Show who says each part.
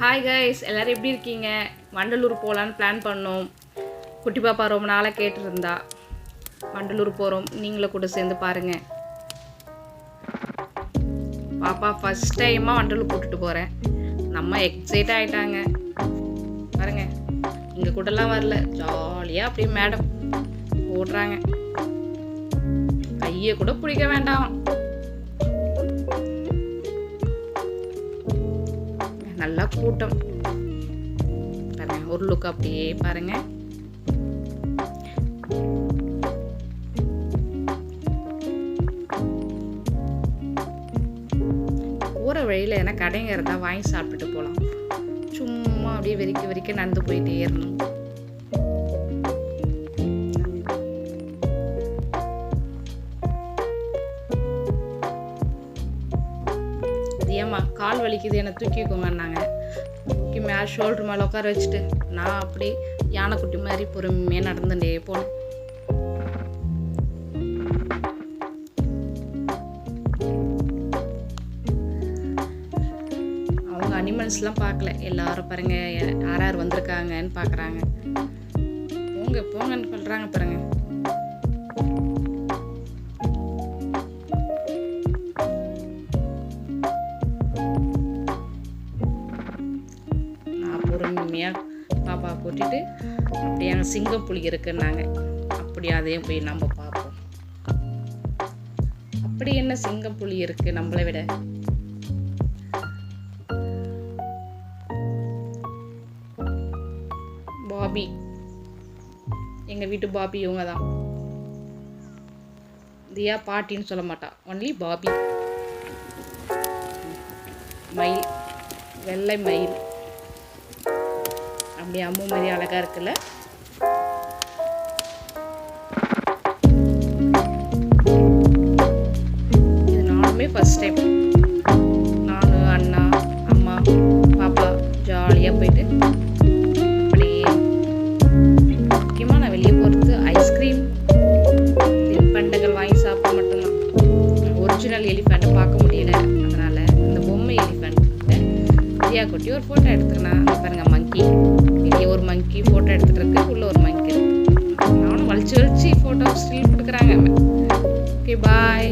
Speaker 1: Hi guys, எல்லோரும் எப்படி இருக்கீங்க? வண்டலூர் போகலான்னு பிளான் பண்ணோம். குட்டி பாப்பா ரொம்ப நாளாக கேட்டுருந்தா. வண்டலூர் போகிறோம், நீங்களும் கூட சேர்ந்து பாருங்கள். பாப்பா ஃபஸ்ட் டைமாக வண்டலூர் கூப்பிட்டுட்டு போகிறேன். நம்ம எக்ஸைட் ஆகிட்டாங்க பாருங்கள். இங்கே கூடலாம் வரல, ஜாலியாக அப்படியே மேடம் ஓடுறாங்க. கையை கூட பிடிக்க வேண்டாம். நல்லா கூட்டம் பாருங்க. ஒரு லுக் அப்படியே பாருங்க. போகிற வழியில் ஏன்னா கடைங்க இருந்தால் வாங்கி சாப்பிட்டுட்டு போகலாம். சும்மா அப்படியே வெறிக்க நடந்து போயிட்டே இருக்கணும். ஏம்மா கால் வலிக்குது, என்னை தூக்கிக்கோங்கன்னாங்க. தூக்கி மேலே ஷோல்டர் மேலே உட்கார வச்சுட்டு நான் அப்படி யானைக்குட்டி மாதிரி பொறுமையாக நடந்துட்டே போனேன். அவங்க அனிமல்ஸ்லாம் பார்க்கல, எல்லாரும் பாருங்க யார் வந்திருக்காங்கன்னு பார்க்குறாங்க. போங்கன்னு சொல்கிறாங்க பாருங்க. பொறுமையாக பாப்பா கூட்டிட்டு அப்படியே அங்கே சிங்கப்புலி இருக்குன்னாங்க. அப்படி அதையும் போய் நம்ம பார்ப்போம். அப்படி என்ன சிங்கப்புலி இருக்கு நம்மளை விட? பாபி, எங்கள் வீட்டு பாபி இவங்க தான். தியா பாட்டின்னு சொல்ல மாட்டா, ஒன்லி பாபி. மயில், வெள்ளை மயில் அப்படி அம்மு மாதிரி அழகா இருக்குல்ல. இது நானுமே ஃபர்ஸ்ட் டைம். நானு, அண்ணா, அம்மா, பாப்பா ஜாலியாக போயிட்டு அப்படியே. முக்கியமாக நான் வெளியே போகிறது ஐஸ்கிரீம், தின்பண்டங்கள் வாங்கி சாப்பிட மட்டும்தான். ஒரிஜினல் எலிஃபண்ட்டை பார்க்க முடியல, அதனால இந்த பொம்மை எலிஃபண்ட் தியா குட்டி ஒரு ஃபோட்டோ எடுத்துக்கணும். பாருங்க, மங்கி வெளியே ஒரு மங்கி ஃபோட்டோ எடுத்துகிட்டு இருக்கு, உள்ள ஒரு மங்கி இருக்கு. நானும் வலிச்சு ஃபோட்டோ ஸ்டில் கொடுக்குறாங்க. ஓகே, பாய்.